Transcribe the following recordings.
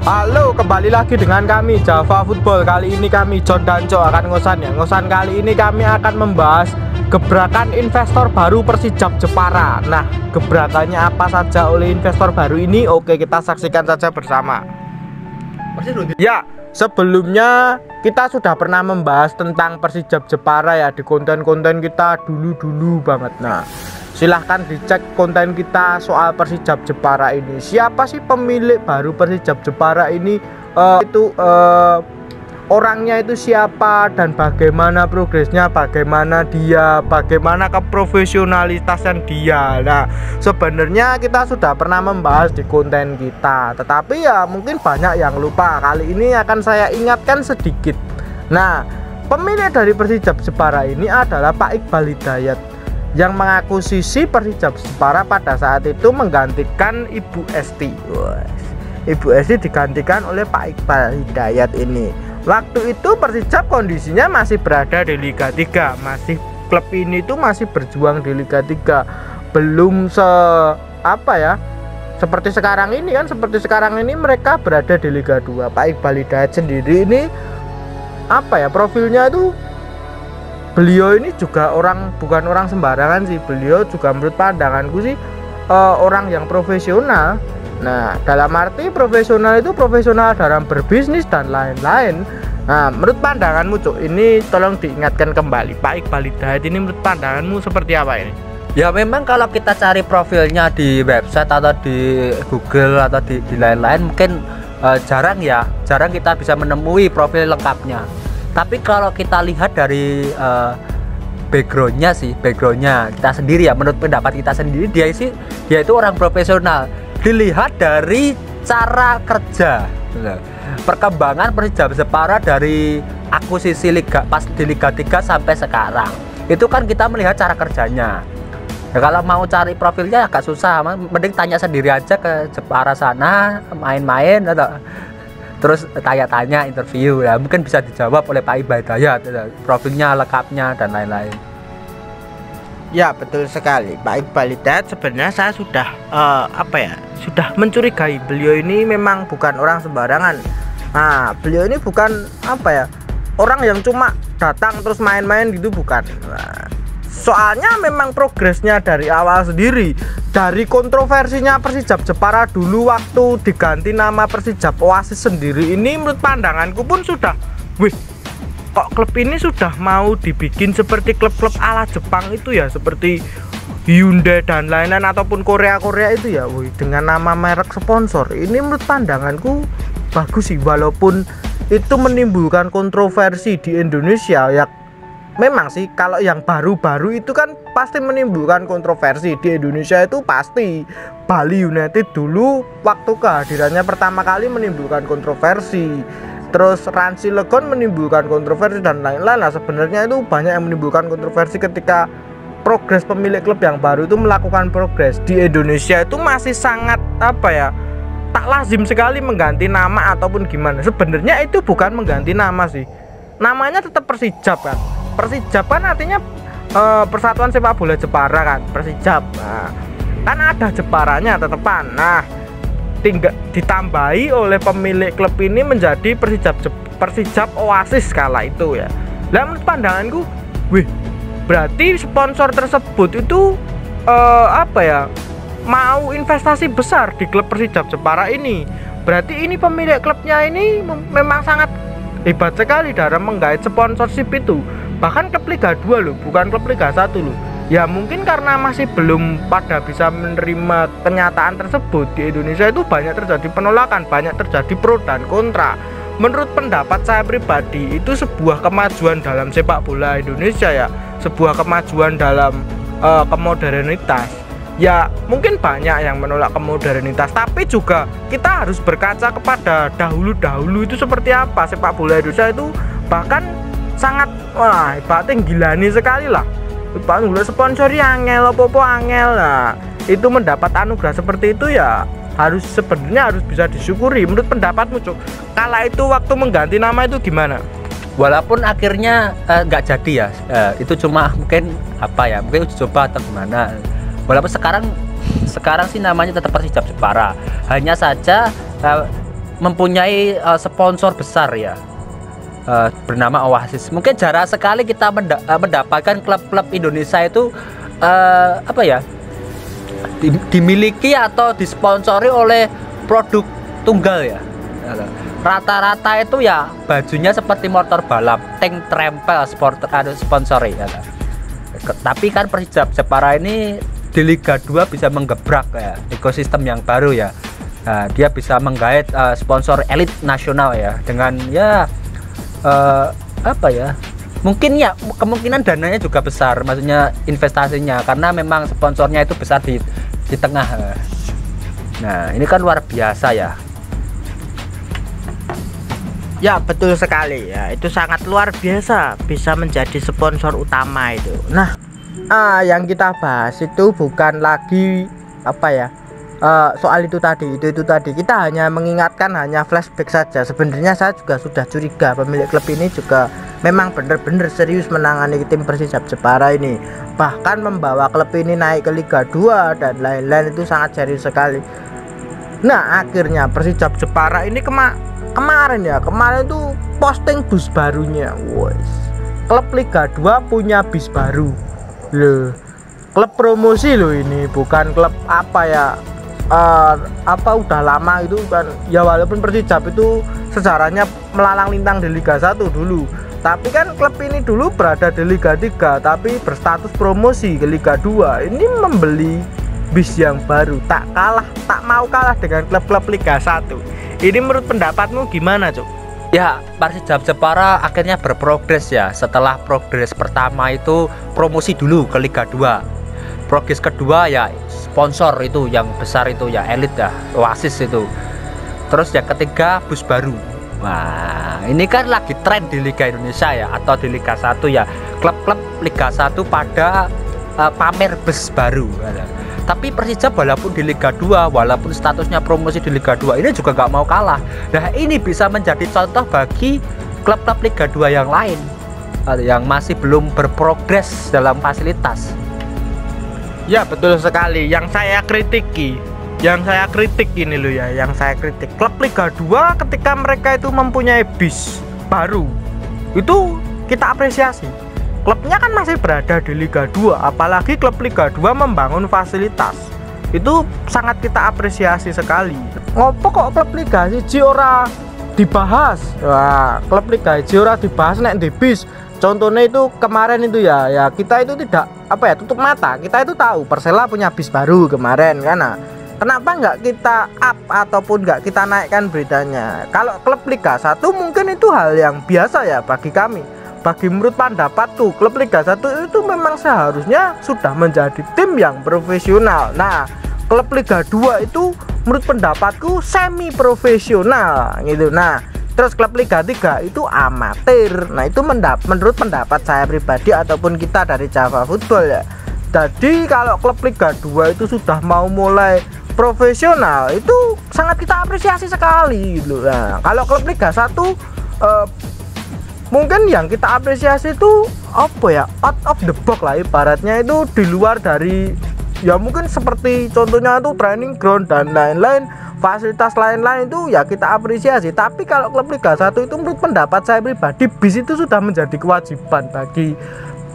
Halo, kembali lagi dengan kami Java Football. Kali ini kami John dan Co akan ngosan ya. Ngosan kali ini kami akan membahas gebrakan investor baru Persijap Jepara. Nah, gebrakannya apa saja oleh investor baru ini? Oke, kita saksikan saja bersama. Ya, sebelumnya kita sudah pernah membahas tentang Persijap Jepara ya di konten-konten kita dulu banget. Nah, silahkan dicek konten kita soal Persijap Jepara ini. Siapa sih pemilik baru Persijap Jepara ini? Orangnya itu siapa dan bagaimana progresnya, bagaimana keprofesionalitasan dia. Nah, sebenarnya kita sudah pernah membahas di konten kita, tetapi ya mungkin banyak yang lupa. Kali ini akan saya ingatkan sedikit. Nah, pemilik dari Persijap Jepara ini adalah Pak Iqbal Hidayat yang mengakuisisi Persijap Jepara pada saat itu menggantikan Ibu Esti. Ibu Esti digantikan oleh Pak Iqbal Hidayat ini. Waktu itu Persijap kondisinya masih berada di Liga 3, klub ini tuh masih berjuang di Liga 3. Belum seperti sekarang ini kan, mereka berada di Liga 2. Pak Iqbal Hidayat sendiri ini profilnya itu, beliau ini juga bukan orang sembarangan sih. Beliau juga menurut pandanganku sih orang yang profesional. Nah, dalam arti profesional itu profesional dalam berbisnis dan lain-lain. Nah, menurut pandanganmu Cuk, ini tolong diingatkan kembali, Pak Iqbal Hidayat ini menurut pandanganmu seperti apa ini? Ya memang kalau kita cari profilnya di website atau di Google atau di lain-lain mungkin jarang kita bisa menemui profil lengkapnya. Tapi kalau kita lihat dari backgroundnya kita sendiri ya, menurut pendapat kita sendiri, dia itu orang profesional. Dilihat dari cara kerja, perkembangan Persijap Jepara dari akuisisi pas di Liga 3 sampai sekarang, itu kan kita melihat cara kerjanya. Ya, kalau mau cari profilnya agak susah, mending tanya sendiri aja ke Jepara sana, main-main atau terus tanya-tanya, interview ya, mungkin bisa dijawab oleh Pak Iqbal Hidayat, profilnya lengkapnya dan lain-lain. Ya, betul sekali. Pak Iqbal Hidayat sebenarnya saya sudah mencurigai beliau ini memang bukan orang sembarangan. Nah, beliau ini bukan orang yang cuma datang terus main-main gitu, bukan. Nah, soalnya memang progresnya dari awal sendiri, dari kontroversinya Persijap Jepara dulu waktu diganti nama Persijap Oasis sendiri ini, menurut pandanganku pun sudah, kok klub ini sudah mau dibikin seperti klub-klub ala Jepang itu ya, seperti Hyundai dan lain-lain ataupun Korea itu ya, dengan nama merek sponsor. Ini menurut pandanganku bagus sih, walaupun itu menimbulkan kontroversi di Indonesia ya. Memang sih kalau yang baru-baru itu kan pasti menimbulkan kontroversi di Indonesia, itu pasti. Bali United dulu waktu kehadirannya pertama kali menimbulkan kontroversi. Terus Ransi Legon menimbulkan kontroversi dan lain-lain. Nah, sebenarnya itu banyak yang menimbulkan kontroversi ketika progres pemilik klub yang baru itu melakukan progres. Di Indonesia itu masih sangat tak lazim sekali mengganti nama ataupun gimana. Sebenarnya itu bukan mengganti nama sih, namanya tetap Persijap kan. Persijap kan artinya Persatuan Sepak Bola Jepara kan, Persijap. Nah, kan ada Jeparanya tetepan. Nah, tinggal ditambahi oleh pemilik klub ini menjadi Persijap Oasis kala itu ya. Lah, menurut pandanganku, berarti sponsor tersebut itu mau investasi besar di klub Persijap Jepara ini. Berarti ini pemilik klubnya ini memang sangat hebat sekali dalam menggait sponsorship itu. Bahkan klub Liga 2 loh, bukan klub Liga 1 loh. Ya mungkin karena masih belum pada bisa menerima kenyataan tersebut. Di Indonesia itu banyak terjadi penolakan, banyak terjadi pro dan kontra. Menurut pendapat saya pribadi, itu sebuah kemajuan dalam sepak bola Indonesia ya, sebuah kemajuan dalam kemodernitas. Ya mungkin banyak yang menolak kemodernitas, tapi juga kita harus berkaca kepada dahulu itu seperti apa sepak bola Indonesia itu. Bahkan sangat hebatnya, gilani sekali lah. Sponsori angel, apa-apa angel. Nah, itu mendapat anugerah seperti itu ya sebenarnya harus bisa disyukuri. Menurut pendapatmu Cuk, kala itu waktu mengganti nama itu gimana? Walaupun akhirnya nggak jadi ya, itu cuma mungkin mungkin uji coba atau gimana. Walaupun sekarang sih namanya tetap Persijap Jepara, hanya saja mempunyai sponsor besar ya, bernama Oasis. Mungkin jarang sekali kita mendapatkan klub-klub Indonesia itu apa ya, dimiliki atau disponsori oleh produk tunggal ya. Rata-rata itu ya bajunya seperti motor balap, tank trempel sponsori ya. Tapi kan Persijap Jepara ini di Liga 2 bisa menggebrak ya ekosistem yang baru ya. Nah, dia bisa menggait sponsor elit nasional ya dengan ya apa ya, mungkin ya kemungkinan dananya juga besar, maksudnya investasinya, karena memang sponsornya itu besar di tengah. Nah ini kan luar biasa ya. Ya betul sekali ya, itu sangat luar biasa bisa menjadi sponsor utama itu. Nah yang kita bahas itu bukan lagi apa ya, soal itu tadi kita hanya mengingatkan, hanya flashback saja. Sebenarnya saya juga sudah curiga pemilik klub ini juga memang benar-benar serius menangani tim Persijap Jepara ini, bahkan membawa klub ini naik ke Liga 2 dan lain-lain, itu sangat serius sekali. Nah akhirnya Persijap Jepara ini kemarin itu posting bus barunya. Wes, klub Liga 2 punya bis baru loh, klub promosi loh ini, bukan klub apa ya, udah lama itu kan ya, walaupun Persijap itu sejarahnya melalang lintang di Liga 1 dulu, tapi kan klub ini dulu berada di Liga 3 tapi berstatus promosi ke Liga 2. Ini membeli bis yang baru, tak mau kalah dengan klub-klub Liga 1. Ini menurut pendapatmu gimana, Cuk? Ya, Persijap Jepara akhirnya berprogres ya. Setelah progres pertama itu promosi dulu ke Liga 2. Progres kedua ya sponsor itu yang besar itu ya, elit ya, Oasis itu. Terus yang ketiga bus baru. Wah, ini kan lagi tren di Liga Indonesia ya, atau di Liga 1 ya. Klub-klub Liga 1 pada pamer bus baru. Tapi Persijap walaupun di Liga 2, walaupun statusnya promosi di Liga 2, ini juga nggak mau kalah. Nah ini bisa menjadi contoh bagi klub-klub Liga 2 yang lain yang masih belum berprogres dalam fasilitas. Ya betul sekali, yang saya kritik ini loh ya, yang saya kritik klub Liga 2 ketika mereka itu mempunyai bis baru, itu kita apresiasi. Klubnya kan masih berada di Liga 2, apalagi klub Liga 2 membangun fasilitas, itu sangat kita apresiasi sekali. Ngopo kok klub Liga 1 ora dibahas? Wah, klub Liga 1 ora dibahas nek di bis. Contohnya itu kemarin itu ya kita itu tidak tutup mata, kita itu tahu Persela punya bis baru kemarin kan. Nah, kenapa nggak kita up ataupun nggak kita naikkan beritanya? Kalau klub Liga 1 mungkin itu hal yang biasa ya bagi kami. Bagi menurut pendapatku, klub Liga 1 itu memang seharusnya sudah menjadi tim yang profesional. Nah, klub Liga 2 itu menurut pendapatku semi profesional gitu. Nah, terus klub Liga 3 itu amatir. Nah, itu menurut pendapat saya pribadi ataupun kita dari Java Football ya. Jadi kalau klub Liga 2 itu sudah mau mulai profesional, itu sangat kita apresiasi sekali gitu. Nah, kalau klub Liga 1 mungkin yang kita apresiasi itu apa ya, out of the box lah, ibaratnya itu di luar dari ya, mungkin seperti contohnya itu training ground dan lain-lain, fasilitas lain-lain itu ya kita apresiasi. Tapi kalau klub Liga 1 itu menurut pendapat saya pribadi, bis itu sudah menjadi kewajiban bagi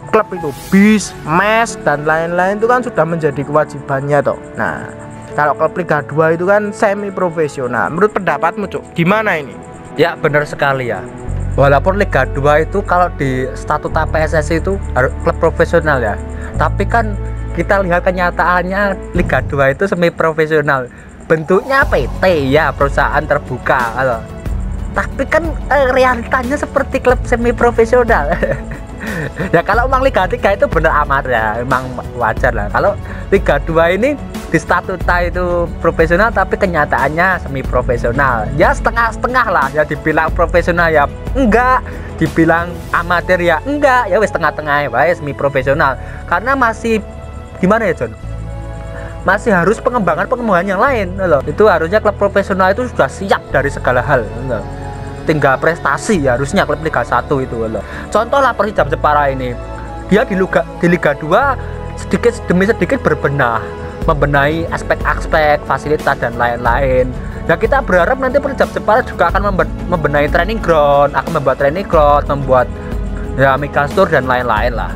klub itu, bis, mes dan lain-lain itu kan sudah menjadi kewajibannya toh. Nah, kalau klub Liga 2 itu kan semi profesional. Menurut pendapatmu, Cuk, gimana ini? Ya benar sekali ya. Walaupun Liga 2 itu kalau di statuta PSSI itu harus klub profesional ya, tapi kan kita lihat kenyataannya Liga 2 itu semi profesional, bentuknya PT ya, perusahaan terbuka loh. Tapi kan realitanya seperti klub semi profesional. Ya kalau memang Liga 3 itu bener amat ya, memang wajar lah. Kalau Liga 2 ini di statuta itu profesional tapi kenyataannya semi profesional. Ya setengah-setengah lah, ya dibilang profesional ya enggak, dibilang amatir ya enggak, ya wes tengah-tengah ya, semi profesional. Karena masih gimana ya John? Masih harus pengembangan yang lain loh. Itu harusnya klub profesional itu sudah siap dari segala hal loh. Tinggal prestasi harusnya klub Liga 1 itu loh. Contoh lah Persijap Jepara ini, dia di Liga 2 sedikit demi sedikit membenahi aspek-aspek fasilitas dan lain-lain. Ya kita berharap nanti Persijap Jepara juga akan membenahi training ground, akan membuat training ground, membuat ya Megastore dan lain-lain lah.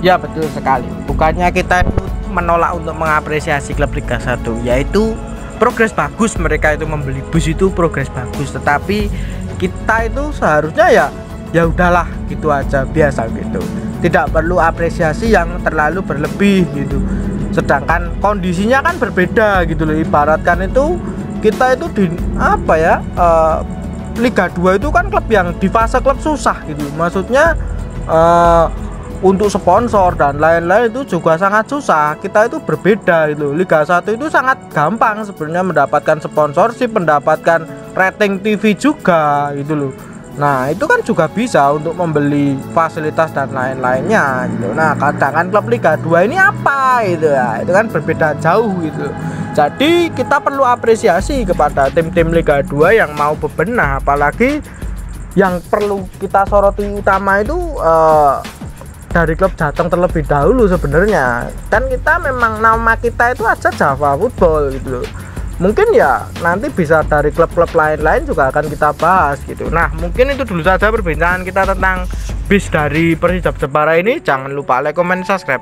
Ya betul sekali. Bukannya kita itu menolak untuk mengapresiasi klub Liga 1, yaitu progres bagus, mereka itu membeli bus itu progres bagus, tetapi kita itu seharusnya ya udahlah gitu aja, biasa gitu. Tidak perlu apresiasi yang terlalu berlebih gitu. Sedangkan kondisinya kan berbeda gitu loh. Ibaratkan itu kita itu di apa ya, Liga 2 itu kan klub yang di fase klub susah gitu. Maksudnya untuk sponsor dan lain-lain itu juga sangat susah. Kita itu berbeda gitu. Liga 1 itu sangat gampang sebenarnya mendapatkan sponsorship, mendapatkan rating TV juga gitu loh. Nah itu kan juga bisa untuk membeli fasilitas dan lain-lainnya gitu. Nah kadang kan klub Liga 2 ini apa gitu ya, itu kan berbeda jauh gitu. Jadi kita perlu apresiasi kepada tim-tim Liga 2 yang mau bebenah. Apalagi yang perlu kita soroti utama itu dari klub Jateng terlebih dahulu sebenarnya. Dan kita memang nama kita itu aja Java Football gitu loh. Mungkin ya nanti bisa dari klub-klub lain-lain juga akan kita bahas gitu. Nah mungkin itu dulu saja perbincangan kita tentang bis dari Persijap Jepara ini. Jangan lupa like, comment, subscribe.